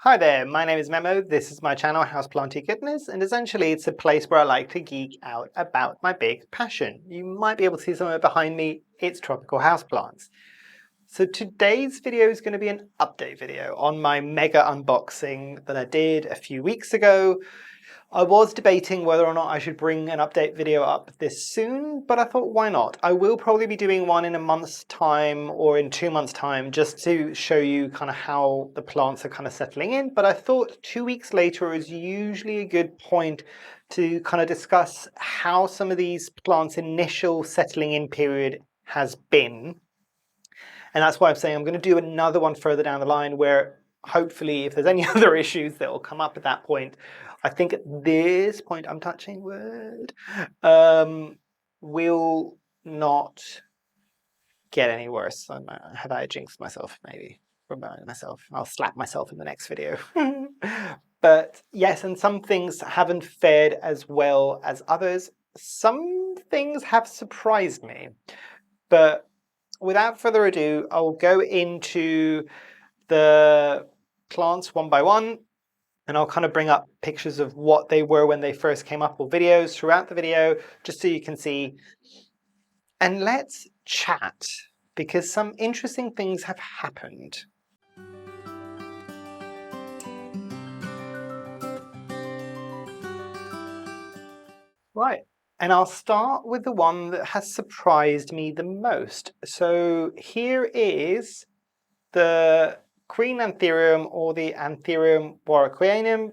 Hi there, my name is Memo, this is my channel Houseplantygoodness, and essentially it's a place where I like to geek out about my big passion. You might be able to see somewhere behind me, it's tropical houseplants. So today's video is going to be an update video on my mega unboxing that I did a few weeks ago. I was debating whether or not I should bring an update video up this soon, but I thought why not? I will probably be doing one in a month's time or in 2 months' time just to show you kind of how the plants are kind of settling in. But I thought 2 weeks later is usually a good point to kind of discuss how some of these plants' initial settling in period has been. And that's why I'm saying I'm going to do another one further down the line where hopefully if there's any other issues that will come up at that point, I think at this point I'm touching wood, will not get any worse. Have I jinxed myself maybe? Remind myself. I'll slap myself in the next video. But yes, and some things haven't fared as well as others. Some things have surprised me. But without further ado, I'll go into the plants one by one, and I'll kind of bring up pictures of what they were when they first came up, or videos throughout the video, just so you can see. And let's chat, because some interesting things have happened. Right. And I'll start with the one that has surprised me the most. So here is the Queen Anthurium, or the Anthurium warocqueanum.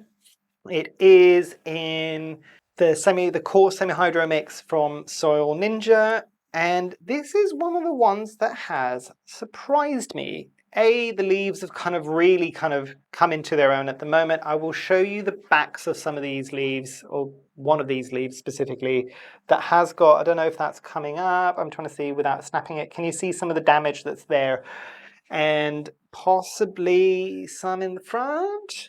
It is in the core semi-hydro mix from Soil Ninja, and this is one of the ones that has surprised me. The leaves have really come into their own at the moment. I will show you the backs of some of these leaves, or one of these leaves specifically, that has got, I don't know if that's coming up, I'm trying to see without snapping it. Can you see some of the damage that's there? And possibly some in the front?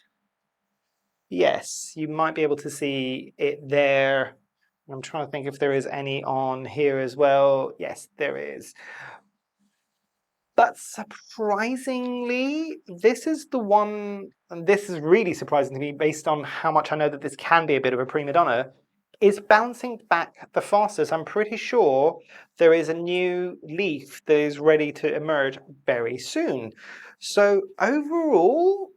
Yes, you might be able to see it there. I'm trying to think if there is any on here as well. Yes, there is. But surprisingly, this is the one, and this is really surprising to me based on how much I know that this can be a bit of a prima donna, is bouncing back the fastest. I'm pretty sure there is a new leaf that is ready to emerge very soon. So overall,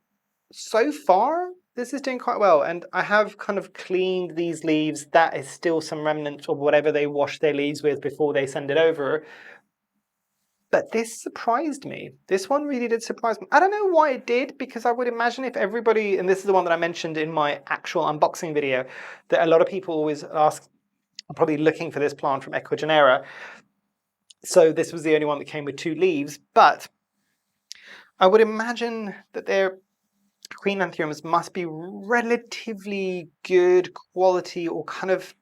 so far, this is doing quite well. And I have kind of cleaned these leaves. That is still some remnants of whatever they washed their leaves with before they send it over. But this surprised me. This one really did surprise me. I don't know why it did, because I would imagine if everybody, and this is the one that I mentioned in my actual unboxing video, that a lot of people always ask, I'm probably looking for this plant from Ecuagenera. So this was the only one that came with 2 leaves. But I would imagine that their Queen Anthuriums must be relatively good quality, or kind of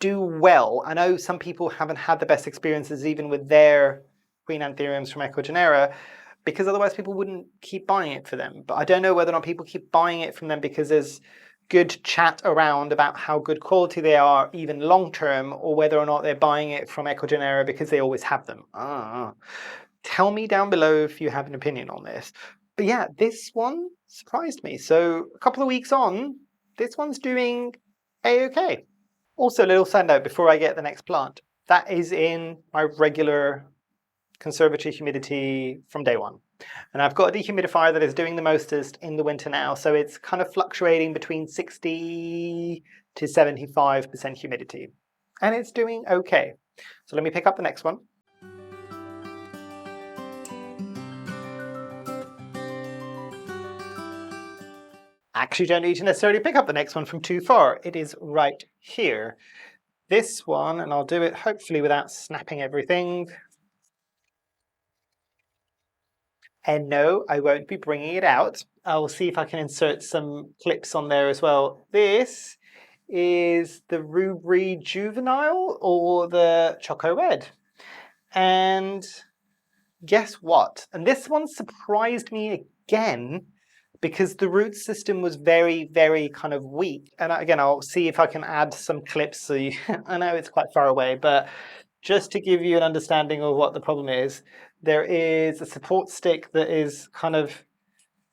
do well. I know some people haven't had the best experiences even with their Queen Anthuriums from Ecuagenera, because otherwise people wouldn't keep buying it for them. But I don't know whether or not people keep buying it from them because there's good chat around about how good quality they are, even long term, or whether or not they're buying it from Ecuagenera because they always have them. Tell me down below if you have an opinion on this. But yeah, this one surprised me. So a couple of weeks on, this one's doing a-okay. Also, a little side note before I get the next plant. That is in my regular conservatory humidity from day one. And I've got a dehumidifier that is doing the mostest in the winter now. So it's kind of fluctuating between 60 to 75% humidity. And it's doing okay. So let me pick up the next one. Actually don't need to necessarily pick up the next one from too far. It is right here. This one, and I'll do it hopefully without snapping everything. And no, I won't be bringing it out. I'll see if I can insert some clips on there as well. This is the rubrijuvenile, or the Choco Red. And guess what? And this one surprised me again, because the root system was very, very kind of weak. And again, I'll see if I can add some clips. So you, I know it's quite far away, but just to give you an understanding of what the problem is, there is a support stick that is kind of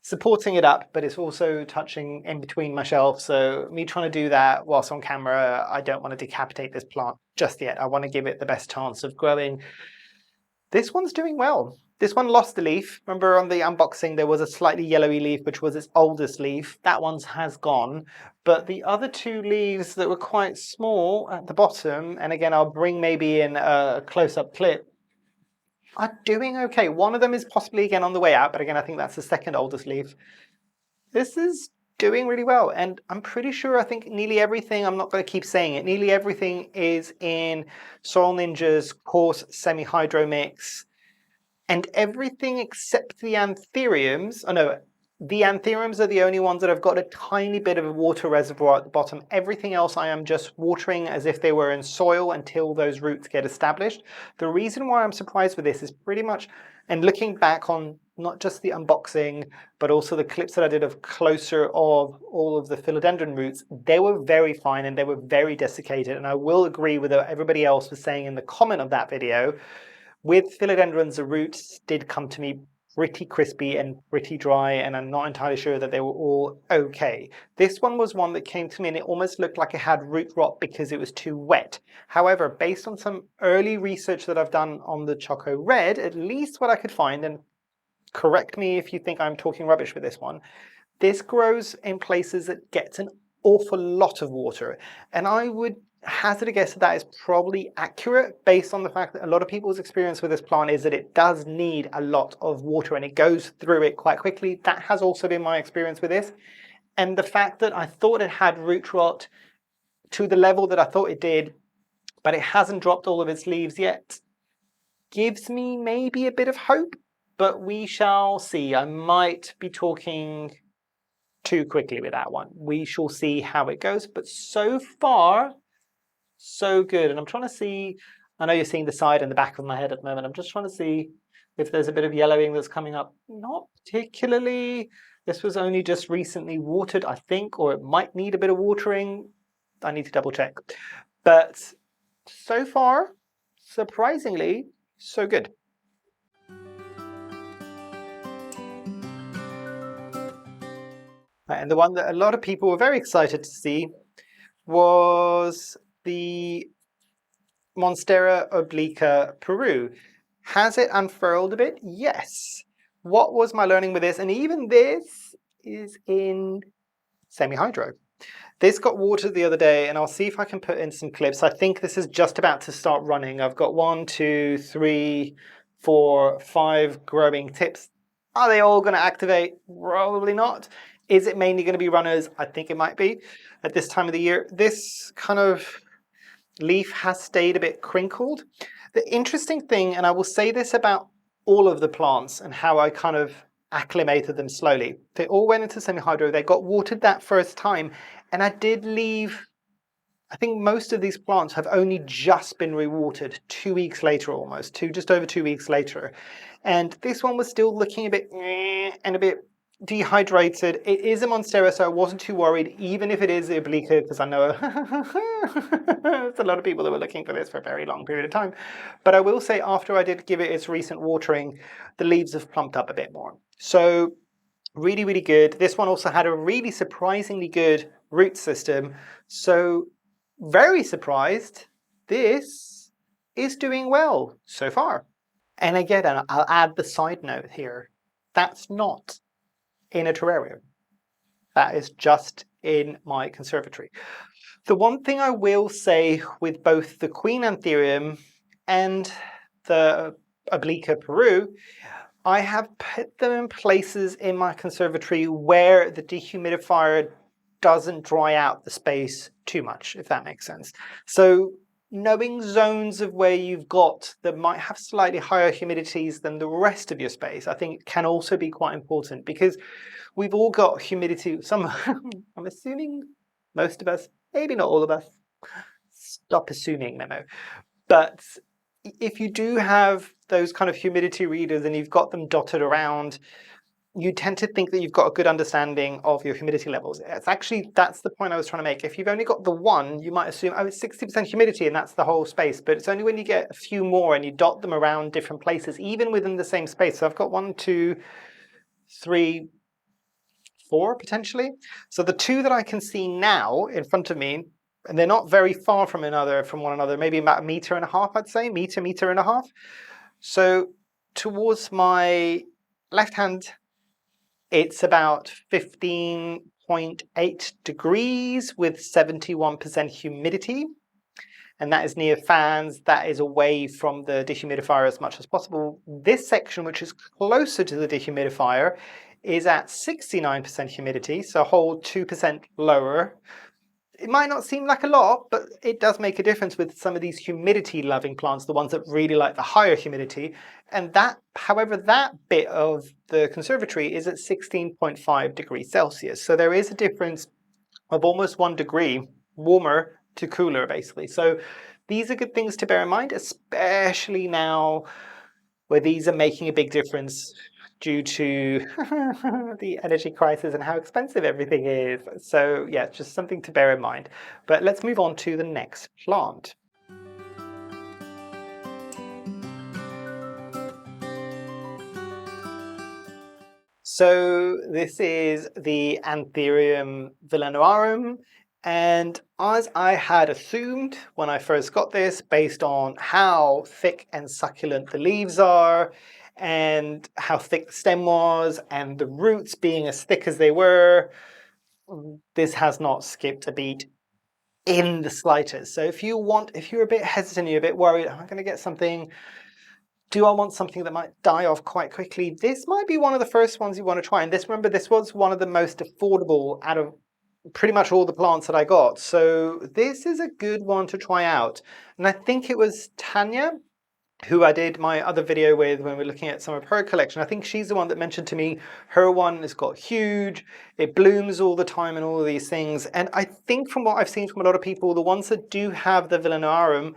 supporting it up, but it's also touching in between my shelves. So me trying to do that whilst on camera, I don't want to decapitate this plant just yet. I want to give it the best chance of growing. This one's doing well. This one lost the leaf. Remember on the unboxing, there was a slightly yellowy leaf, which was its oldest leaf. That one's has gone. But the other two leaves that were quite small at the bottom, and again, I'll bring maybe in a close-up clip, are doing okay. One of them is possibly again on the way out, but again, I think that's the second oldest leaf. This is doing really well, and I'm pretty sure I think nearly everything, I'm not going to keep saying it, nearly everything is in Soil Ninja's coarse semi-hydro mix, and everything except the anthuriums, oh no, the anthuriums are the only ones that have got a tiny bit of a water reservoir at the bottom. Everything else I am just watering as if they were in soil until those roots get established. The reason why I'm surprised with this is pretty much, and looking back on not just the unboxing, but also the clips that I did of closer of all of the philodendron roots, they were very fine and they were very desiccated. And I will agree with what everybody else was saying in the comment of that video. With philodendrons, the roots did come to me pretty crispy and pretty dry, and I'm not entirely sure that they were all okay. This one was one that came to me and it almost looked like it had root rot because it was too wet. However, based on some early research that I've done on the Choco Red, at least what I could find, and correct me if you think I'm talking rubbish with this one, this grows in places that gets an awful lot of water. And I would hazard a guess that is probably accurate based on the fact that a lot of people's experience with this plant is that it does need a lot of water and it goes through it quite quickly. That has also been my experience with this. And the fact that I thought it had root rot to the level that I thought it did, but it hasn't dropped all of its leaves yet, gives me maybe a bit of hope, but we shall see. I might be talking too quickly with that one. We shall see how it goes, but so far, so good. And I'm trying to see, I know you're seeing the side and the back of my head at the moment. I'm just trying to see if there's a bit of yellowing that's coming up. Not particularly. This was only just recently watered, I think, or it might need a bit of watering. I need to double check. But so far, surprisingly, so good. And the one that a lot of people were very excited to see was the Monstera obliqua Peru. Has it unfurled a bit? Yes. What was my learning with this? And even this is in semi-hydro. This got watered the other day, and I'll see if I can put in some clips. I think this is just about to start running. I've got 1, 2, 3, 4, 5 growing tips. Are they all going to activate? Probably not. Is it mainly going to be runners? I think it might be at this time of the year. This kind of leaf has stayed a bit crinkled. The interesting thing, and I will say this about all of the plants and how I kind of acclimated them slowly. They all went into semi-hydro. They got watered that first time, and I did leave, I think most of these plants have only just been rewatered 2 weeks later almost, just over 2 weeks later. And this one was still looking a bit and a bit dehydrated. It is a Monstera, so I wasn't too worried, even if it is the obliqua, because I know there's a lot of people that were looking for this for a very long period of time. But I will say, after I did give it its recent watering, the leaves have plumped up a bit more. So really, really good. This one also had a really surprisingly good root system. So very surprised. This is doing well so far. And again, I'll add the side note here. That's not in a terrarium. That is just in my conservatory. The one thing I will say with both the Queen Anthurium and the obliqua Peru, I have put them in places in my conservatory where the dehumidifier doesn't dry out the space too much, if that makes sense. So knowing zones of where you've got that might have slightly higher humidities than the rest of your space, I think can also be quite important, because we've all got humidity. Some, I'm assuming most of us, maybe not all of us. Stop assuming, Memo. But if you do have those kind of humidity readers and you've got them dotted around, you tend to think that you've got a good understanding of your humidity levels. It's actually, that's the point I was trying to make. If you've only got the one, you might assume, oh, it's 60% humidity and that's the whole space. But it's only when you get a few more and you dot them around different places, even within the same space. So I've got 1, 2, 3, 4 potentially. So the two that I can see now in front of me, and they're not very far from one another, maybe about 1.5 meters, I'd say, meter and a half. So towards my left hand, it's about 15.8 degrees with 71% humidity. And that is near fans, that is away from the dehumidifier as much as possible. This section, which is closer to the dehumidifier, is at 69% humidity, so a whole 2% lower. It might not seem like a lot, but it does make a difference with some of these humidity-loving plants, the ones that really like the higher humidity. And that, however, that bit of the conservatory is at 16.5 degrees Celsius. So there is a difference of almost 1 degree warmer to cooler, basically. So these are good things to bear in mind, especially now where these are making a big difference due to the energy crisis and how expensive everything is. So yeah, just something to bear in mind. But let's move on to the next plant. So this is the Anthurium villenaorum. And as I had assumed when I first got this, based on how thick and succulent the leaves are, and how thick the stem was, and the roots being as thick as they were, this has not skipped a beat in the slightest. So if you're a bit hesitant, you're a bit worried, am I going to get something? Do I want something that might die off quite quickly? This might be one of the first ones you want to try. And remember, this was one of the most affordable out of pretty much all the plants that I got. So this is a good one to try out. And I think it was Tanya, who I did my other video with when we were looking at some of her collection. I think she's the one that mentioned to me her one has got huge, it blooms all the time and all of these things. And I think from what I've seen from a lot of people, the ones that do have the villenaorum,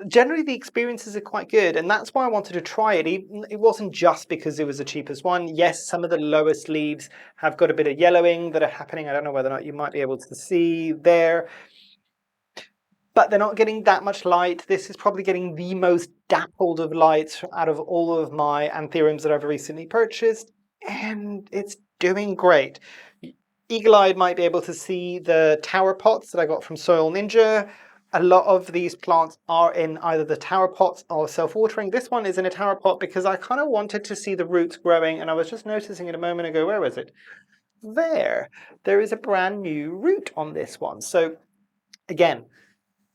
generally the experiences are quite good, and that's why I wanted to try it. It wasn't just because it was the cheapest one. Yes, some of the lowest leaves have got a bit of yellowing that are happening. I don't know whether or not you might be able to see there, but they're not getting that much light. This is probably getting the most dappled of light out of all of my anthuriums that I've recently purchased, and it's doing great. Eagle-eyed might be able to see the tower pots that I got from Soil Ninja. A lot of these plants are in either the tower pots or self-watering. This one is in a tower pot because I kind of wanted to see the roots growing, and I was just noticing it a moment ago. Where was it? There. There is a brand new root on this one. So again,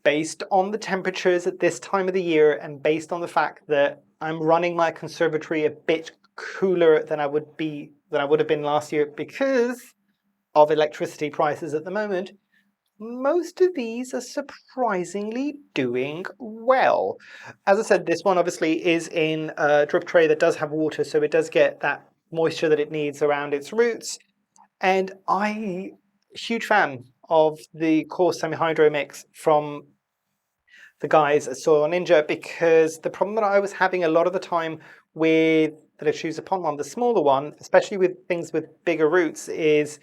based on the temperatures at this time of the year and based on the fact that I'm running my conservatory a bit cooler than I would have been last year because of electricity prices at the moment, most of these are surprisingly doing well. As I said, this one obviously is in a drip tray that does have water, so it does get that moisture that it needs around its roots. And huge fan of the coarse semi-hydro mix from the guys at Soil Ninja, because the problem that I was having a lot of the time with the Choose Upon one, the smaller one, especially with things with bigger roots, is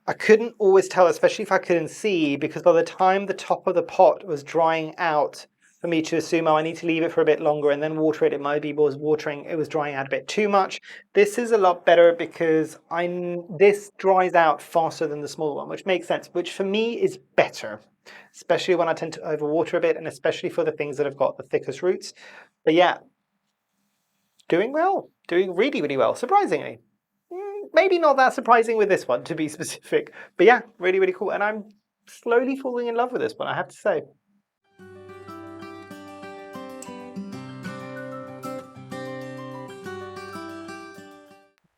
I couldn't always tell, especially if I couldn't see, because by the time the top of the pot was drying out, for me to assume, oh, I need to leave it for a bit longer and then water it, it might be it was drying out a bit too much. This is a lot better because this dries out faster than the smaller one, which makes sense, which for me is better, especially when I tend to overwater a bit, and especially for the things that have got the thickest roots. But yeah, doing well, doing really, really well, surprisingly. Maybe not that surprising with this one, to be specific. But yeah, really, really cool. And I'm slowly falling in love with this one, I have to say.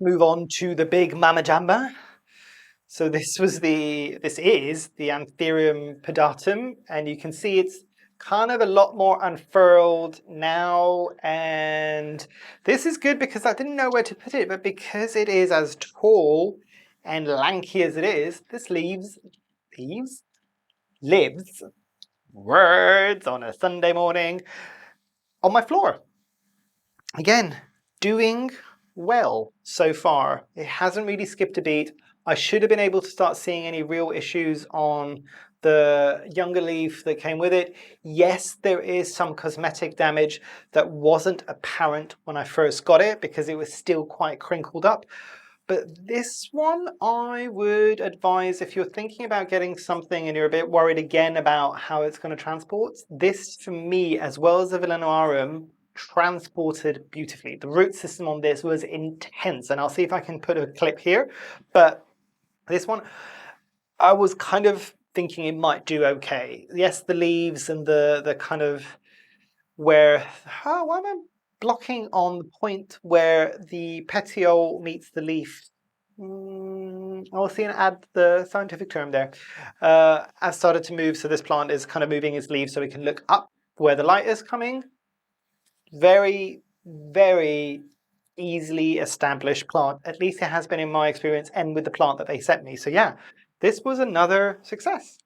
Move on to the big Mama Jamba. So this is the Anthurium pedatum, and you can see it's kind of a lot more unfurled now, and this is good because I didn't know where to put it, but because it is as tall and lanky as it is, this lives words on a Sunday morning on my floor. Again, doing well so far. It hasn't really skipped a beat. I should have been able to start seeing any real issues on the younger leaf that came with it. Yes, there is some cosmetic damage that wasn't apparent when I first got it because it was still quite crinkled up. But this one, I would advise if you're thinking about getting something and you're a bit worried again about how it's going to transport, this for me, as well as the villenaorum, transported beautifully. The root system on this was intense, and I'll see if I can put a clip here. But this one, I was kind of thinking it might do okay. Yes, the leaves and the kind of where, why am I blocking on the point where the petiole meets the leaf? I'll see and add the scientific term there. I've started to move, so this plant is kind of moving its leaves so we can look up where the light is coming. Very, very easily established plant. At least it has been in my experience and with the plant that they sent me. So yeah, this was another success.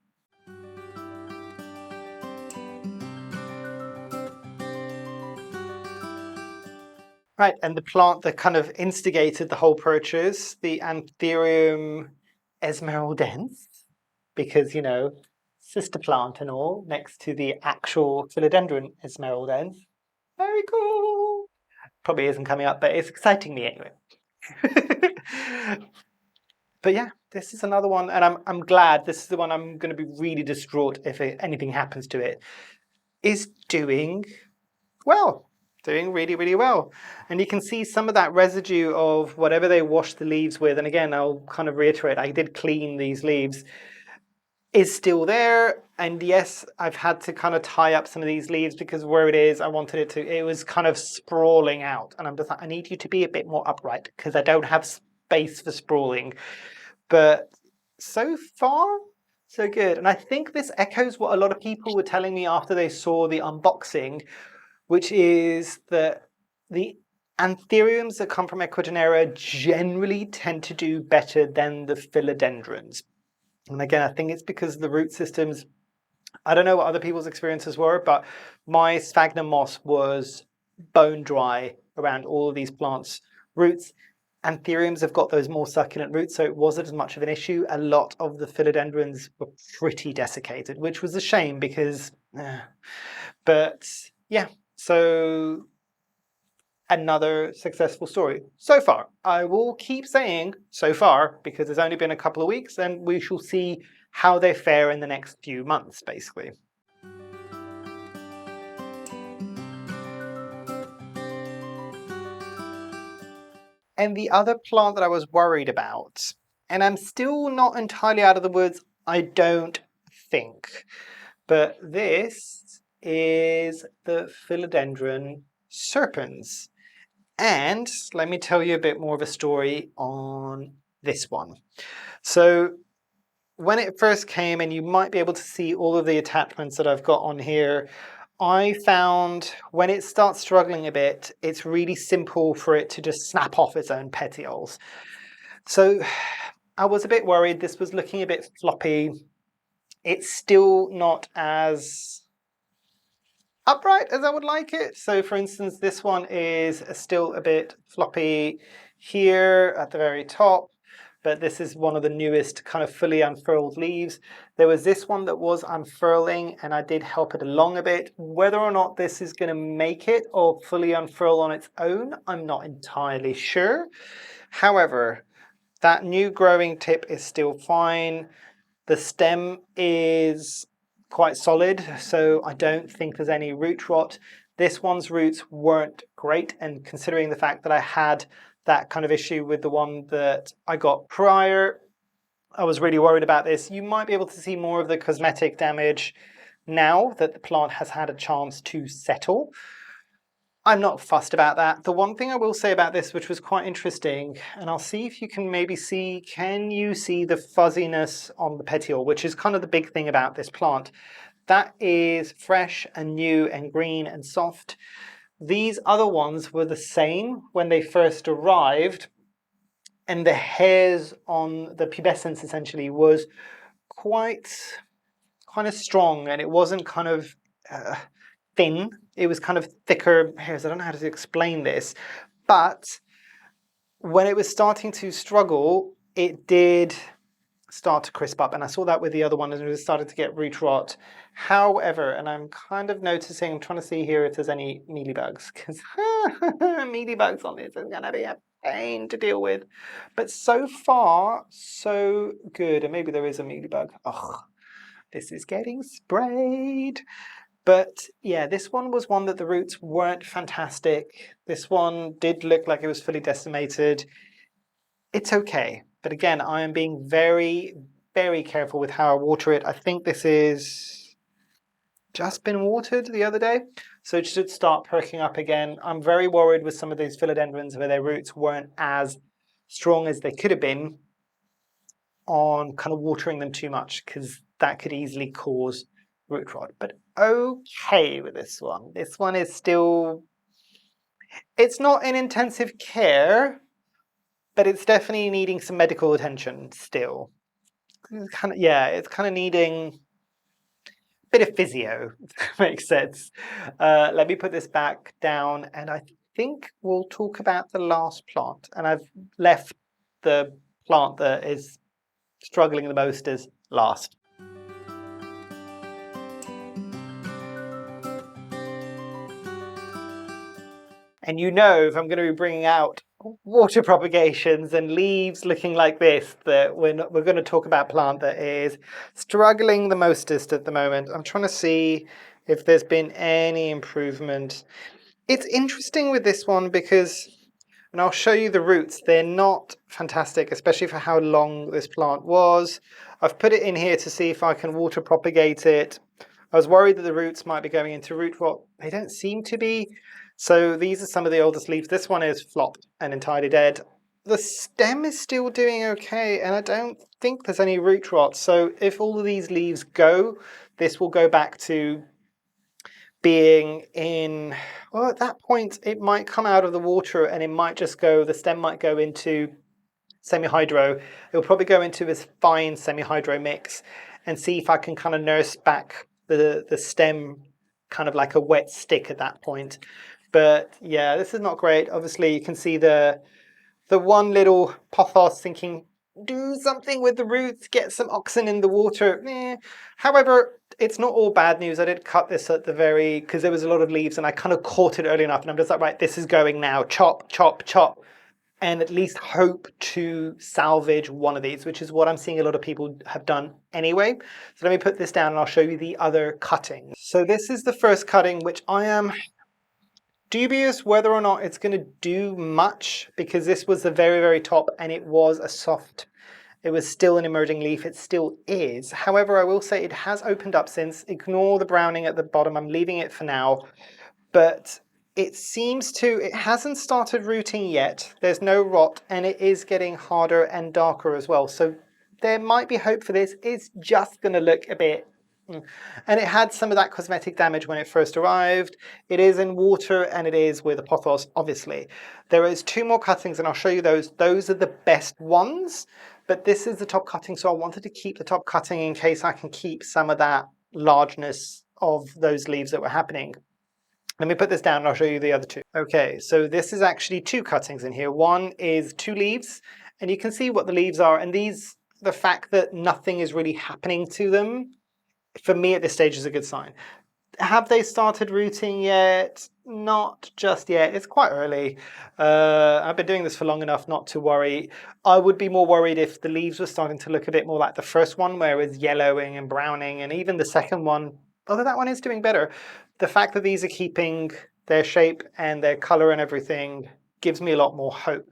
Right, and the plant that kind of instigated the whole purchase, the Anthurium esmeraldense, because, you know, sister plant and all, next to the actual Philodendron esmeraldense. Very cool. Probably isn't coming up, but it's exciting me anyway. But yeah, this is another one, and I'm glad this is the one I'm going to be really distraught if anything happens to it. Is doing well. Doing really, really well. And you can see some of that residue of whatever they washed the leaves with. And again, I'll kind of reiterate, I did clean these leaves, is still there. And yes, I've had to kind of tie up some of these leaves because where it is, I wanted it to, it was kind of sprawling out. And I'm just like, I need you to be a bit more upright because I don't have space for sprawling. But so far, so good. And I think this echoes what a lot of people were telling me after they saw the unboxing, which is that the anthuriums that come from Ecuagenera generally tend to do better than the philodendrons. And again, I think it's because the root systems, I don't know what other people's experiences were, but my sphagnum moss was bone dry around all of these plants' roots. Anthuriums have got those more succulent roots, so it wasn't as much of an issue. A lot of the philodendrons were pretty desiccated, which was a shame because, but yeah. So another successful story so far. I will keep saying so far because it's only been a couple of weeks and we shall see how they fare in the next few months, basically. And the other plant that I was worried about, and I'm still not entirely out of the woods, I don't think, but this is the Philodendron serpens. And let me tell you a bit more of a story on this one. So when it first came, and you might be able to see all of the attachments that I've got on here, I found when it starts struggling a bit, it's really simple for it to just snap off its own petioles. So I was a bit worried. This was looking a bit floppy. It's still not as upright as I would like it. So for instance, this one is still a bit floppy here at the very top, but this is one of the newest kind of fully unfurled leaves. There was this one that was unfurling and I did help it along a bit. Whether or not this is going to make it or fully unfurl on its own, I'm not entirely sure. However, that new growing tip is still fine. The stem is quite solid, so I don't think there's any root rot. This one's roots weren't great, and considering the fact that I had that kind of issue with the one that I got prior, I was really worried about this. You might be able to see more of the cosmetic damage now that the plant has had a chance to settle. I'm not fussed about that. The one thing I will say about this, which was quite interesting, and I'll see if you can maybe see, can you see the fuzziness on the petiole, which is kind of the big thing about this plant. That is fresh and new and green and soft. These other ones were the same when they first arrived, and the hairs on the pubescence essentially was quite kind of strong, and it wasn't kind of thin. It was kind of thicker hairs. I don't know how to explain this, but when it was starting to struggle, it did start to crisp up, and I saw that with the other one, and it was starting to get root rot. However, and I'm kind of noticing, I'm trying to see here if there's any mealybugs, because mealybugs on this is gonna be a pain to deal with. But so far, so good. And maybe there is a mealybug. Oh, this is getting sprayed. But yeah, this one was one that the roots weren't fantastic. This one did look like it was fully decimated. It's okay. But again, I am being very, very careful with how I water it. I think this is just been watered the other day, so it should start perking up again. I'm very worried with some of these philodendrons where their roots weren't as strong as they could have been on kind of watering them too much, because that could easily cause root rot. But okay with this one. This one is still, it's not in intensive care, but it's definitely needing some medical attention still. It's kind of, yeah, it's kind of needing a bit of physio, if that makes sense. Let me put this back down, and I think we'll talk about the last plant. And I've left the plant that is struggling the most as last. And you know, if I'm going to be bringing out water propagations and leaves looking like this, that we're going to talk about a plant that is struggling the mostest at the moment. I'm trying to see if there's been any improvement. It's interesting with this one because, and I'll show you the roots, they're not fantastic, especially for how long this plant was. I've put it in here to see if I can water propagate it. I was worried that the roots might be going into root rot. They don't seem to be. So these are some of the oldest leaves. This one is flopped and entirely dead. The stem is still doing okay, and I don't think there's any root rot. So if all of these leaves go, this will go back to being in, well, at that point, it might come out of the water and it might just go, the stem might go into semi-hydro. It'll probably go into this fine semi-hydro mix and see if I can kind of nurse back the stem kind of like a wet stick at that point. But yeah, this is not great. Obviously, you can see the one little pothos thinking, do something with the roots, get some oxygen in the water. However, it's not all bad news. I did cut this at the very, because there was a lot of leaves and I kind of caught it early enough and I'm just like, right, this is going now. Chop, chop, chop. And at least hope to salvage one of these, which is what I'm seeing a lot of people have done anyway. So let me put this down and I'll show you the other cuttings. So this is the first cutting, which I am dubious whether or not it's going to do much, because this was the very, very top and it was a soft, it was still an emerging leaf. It still is. However, I will say it has opened up since. Ignore the browning at the bottom. I'm leaving it for now. But it seems to, it hasn't started rooting yet. There's no rot and it is getting harder and darker as well. So there might be hope for this. It's just going to look a bit, and it had some of that cosmetic damage when it first arrived. It is in water and it is with a pothos, obviously. There is 2 more cuttings and I'll show you those. Those are the best ones, but this is the top cutting. So I wanted to keep the top cutting in case I can keep some of that largeness of those leaves that were happening. Let me put this down and I'll show you the other 2. Okay, so this is actually 2 cuttings in here. One is 2 leaves, and you can see what the leaves are. And these, the fact that nothing is really happening to them, for me at this stage is a good sign. Have they started rooting yet? Not just yet. It's quite early. I've been doing this for long enough not to worry. I would be more worried if the leaves were starting to look a bit more like the first one, where it's yellowing and browning, and even the second one, although that one is doing better. The fact that these are keeping their shape and their color and everything gives me a lot more hope.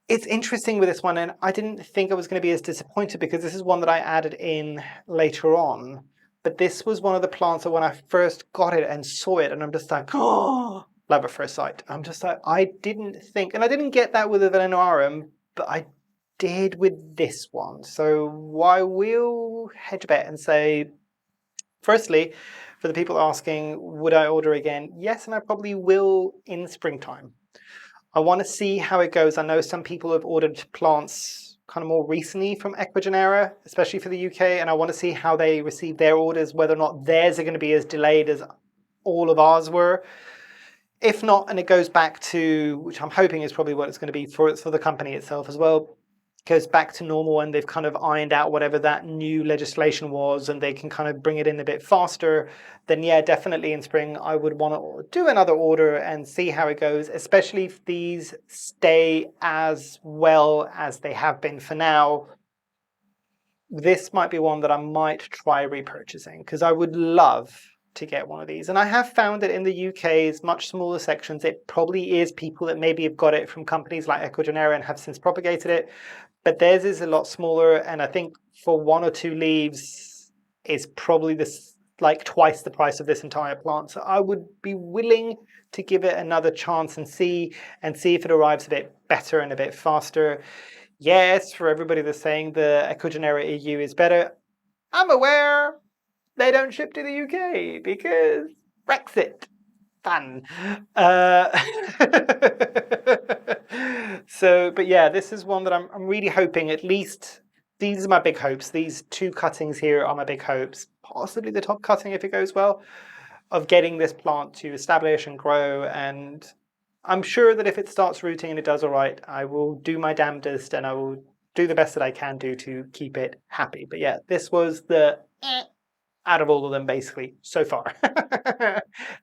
It's interesting with this one, and I didn't think I was going to be as disappointed because this is one that I added in later on. But this was one of the plants that when I first got it and saw it, and I'm just like, oh, love at first sight. I'm just like, I didn't think, and I didn't get that with the villenaorum, but I did with this one. So I will hedge a bet and say, firstly, for the people asking, would I order again? Yes, and I probably will in springtime. I want to see how it goes. I know some people have ordered plants kind of more recently from Ecuagenera, especially for the UK, and I want to see how they receive their orders, whether or not theirs are going to be as delayed as all of ours were. If not, and it goes back to, which I'm hoping is probably what it's going to be for the company itself as well, goes back to normal and they've kind of ironed out whatever that new legislation was and they can kind of bring it in a bit faster, then yeah, definitely in spring I would want to do another order and see how it goes, especially if these stay as well as they have been for now. This might be one that I might try repurchasing because I would love to get one of these. And I have found that in the UK's much smaller sections, it probably is people that maybe have got it from companies like Ecuagenera and have since propagated it. But theirs is a lot smaller, and I think for 1 or 2 leaves is probably this like twice the price of this entire plant. So I would be willing to give it another chance and see if it arrives a bit better and a bit faster. Yes, for everybody that's saying the Ecuagenera EU is better, I'm aware they don't ship to the UK because Brexit. Fun. So, but yeah, this is one that I'm really hoping at least, these are my big hopes. These 2 cuttings here are my big hopes. Possibly the top cutting if it goes well, of getting this plant to establish and grow. And I'm sure that if it starts rooting and it does all right, I will do my damnedest and I will do the best that I can do to keep it happy. But yeah, this was the out of all of them basically so far.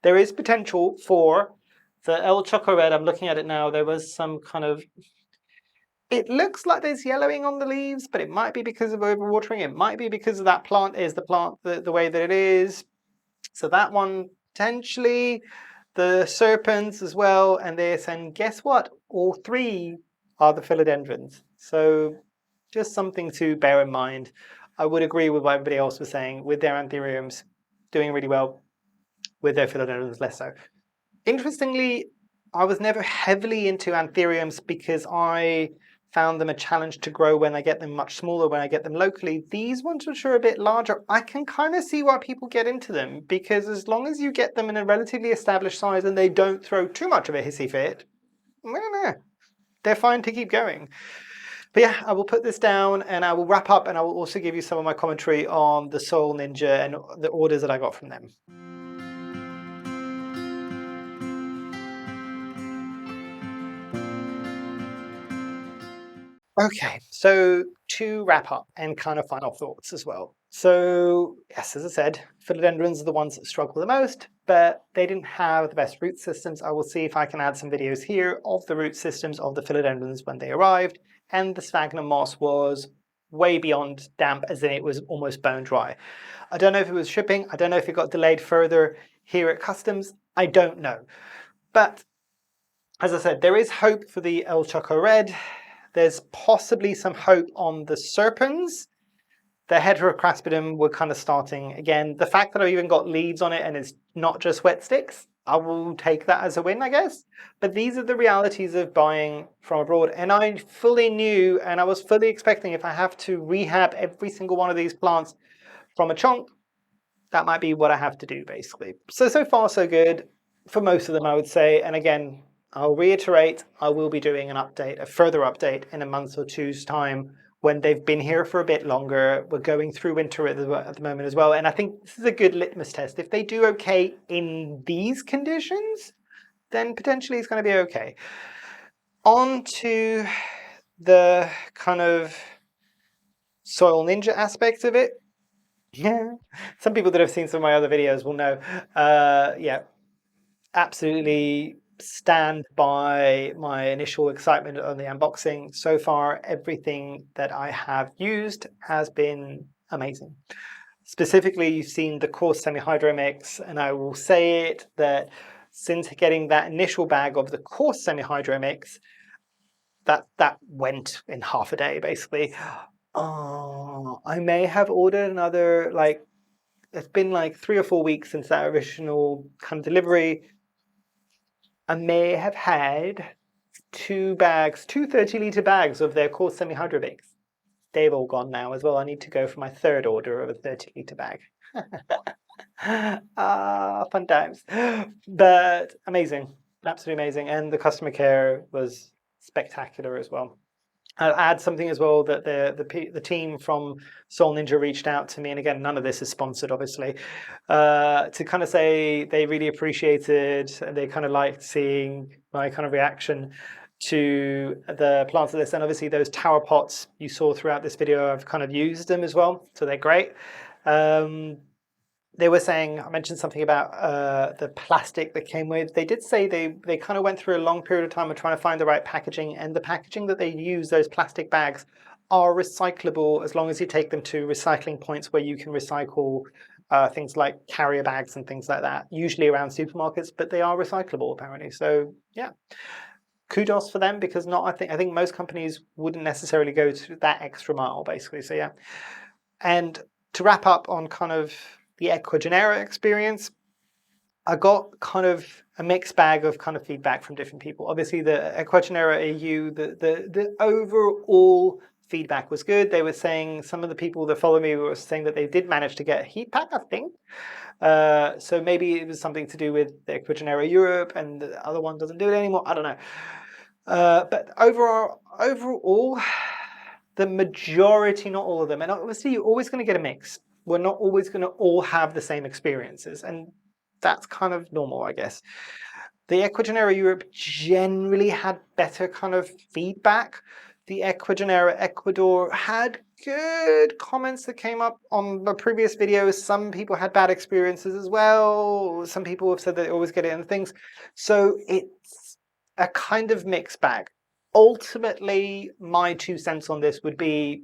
There is potential for the El Choco Red. I'm looking at it now. There was some kind of, it looks like there's yellowing on the leaves, but it might be because of overwatering. It might be because of that plant is the plant the way that it is. So that one potentially, the serpens as well, and this, and guess what? All 3 are the philodendrons. So just something to bear in mind. I would agree with what everybody else was saying with their anthuriums doing really well, with their philodendrons less so. Interestingly, I was never heavily into anthuriums because I found them a challenge to grow when I get them much smaller, when I get them locally. These ones, which are a bit larger, I can kind of see why people get into them, because as long as you get them in a relatively established size and they don't throw too much of a hissy fit, they're fine to keep going. But yeah, I will put this down and I will wrap up, and I will also give you some of my commentary on the Soil Ninja and the orders that I got from them. Okay, so to wrap up and kind of final thoughts as well. So yes, as I said, philodendrons are the ones that struggle the most, but they didn't have the best root systems. I will see if I can add some videos here of the root systems of the philodendrons when they arrived. And the sphagnum moss was way beyond damp, as in it was almost bone dry. I don't know if it was shipping. I don't know if it got delayed further here at customs. I don't know. But as I said, there is hope for the El Choco Red. There's possibly some hope on the serpens. The heterocraspedon were kind of starting again. The fact that I've even got leaves on it and it's not just wet sticks, I will take that as a win, I guess. But these are the realities of buying from abroad. And I fully knew, and I was fully expecting, if I have to rehab every single one of these plants from a chunk, that might be what I have to do, basically. So far, so good for most of them, I would say. And again, I'll reiterate, I will be doing an update, a further update in a month or two's time when they've been here for a bit longer. We're going through winter at the moment as well. And I think this is a good litmus test. If they do okay in these conditions, then potentially it's going to be okay. On to the kind of Soil Ninja aspect of it. Yeah, some people that have seen some of my other videos will know. Yeah, absolutely stand by my initial excitement on the unboxing. So far, everything that I have used has been amazing. Specifically, you've seen the coarse semi-hydro mix, and I will say it that since getting that initial bag of the coarse semi-hydro mix, that went in half a day, basically. Oh, I may have ordered another, like, it's been like 3 or 4 weeks since that original kind of delivery. I may have had 2 bags, 2 30-litre bags of their coarse semi-hydro mix. They've all gone now as well. I need to go for my 3rd order of a 30-litre bag. Fun times. But amazing, absolutely amazing. And the customer care was spectacular as well. I'll add something as well that the team from Soil Ninja reached out to me, and again, none of this is sponsored, obviously, to kind of say they really appreciated and they kind of liked seeing my kind of reaction to the plants of this. And obviously those tower pots you saw throughout this video, I've kind of used them as well, so they're great. They were saying, I mentioned something about the plastic that came with. They did say they kind of went through a long period of time of trying to find the right packaging, and the packaging that they use, those plastic bags, are recyclable as long as you take them to recycling points where you can recycle things like carrier bags and things like that, usually around supermarkets, but they are recyclable apparently. So yeah, kudos for them, because I think most companies wouldn't necessarily go to that extra mile, basically. So yeah. And to wrap up on kind of the Ecuagenera experience, I got kind of a mixed bag of kind of feedback from different people. Obviously, the Ecuagenera EU, the overall feedback was good. They were saying, some of the people that follow me were saying that they did manage to get a heat pack, I think. So maybe it was something to do with the Ecuagenera Europe, and the other one doesn't do it anymore. I don't know. But overall, the majority, not all of them, and obviously you're always going to get a mix. We're not always going to all have the same experiences, and that's kind of normal, I guess. The Ecuagenera Europe generally had better kind of feedback. The Ecuagenera Ecuador had good comments that came up on the previous videos. Some people had bad experiences as well. Some people have said that they always get it in things. So it's a kind of mixed bag. Ultimately, my 2 cents on this would be,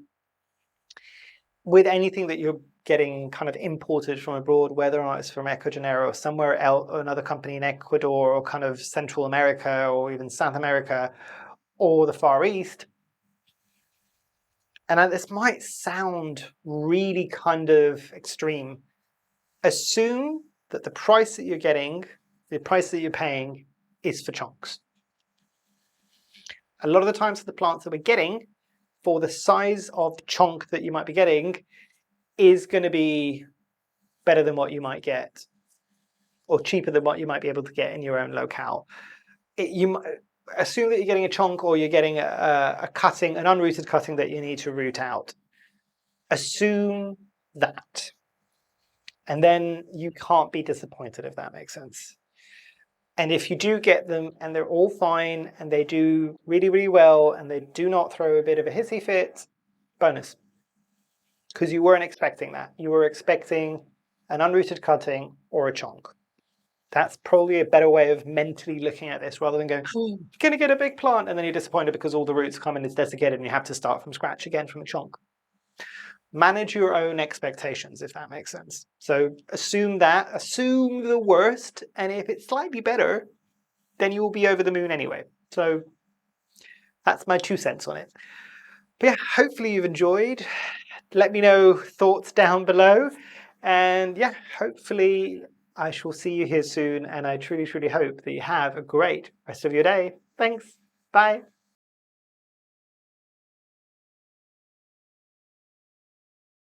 with anything that you're getting kind of imported from abroad, whether or not it's from Ecuagenera or somewhere else, or another company in Ecuador, or kind of Central America, or even South America, or the Far East. And this might sound really kind of extreme. Assume that the price that you're getting, the price that you're paying, is for chunks. A lot of the times the plants that we're getting, for the size of chunk that you might be getting, is going to be better than what you might get, or cheaper than what you might be able to get in your own locale. You assume that you're getting a chunk, or you're getting a cutting, an unrooted cutting that you need to root out. Assume that. And then you can't be disappointed, if that makes sense. And if you do get them and they're all fine and they do really, really well and they do not throw a bit of a hissy fit, bonus. Because you weren't expecting that. You were expecting an unrooted cutting or a chunk. That's probably a better way of mentally looking at this, rather than going, oh, you're going to get a big plant, and then you're disappointed because all the roots come in, it's desiccated, and you have to start from scratch again from a chunk. Manage your own expectations, if that makes sense. So assume the worst, and if it's slightly better, then you will be over the moon anyway. So that's my 2 cents on it. But yeah, hopefully you've enjoyed. Let me know thoughts down below. And yeah, hopefully I shall see you here soon. And I truly, truly hope that you have a great rest of your day. Thanks. Bye.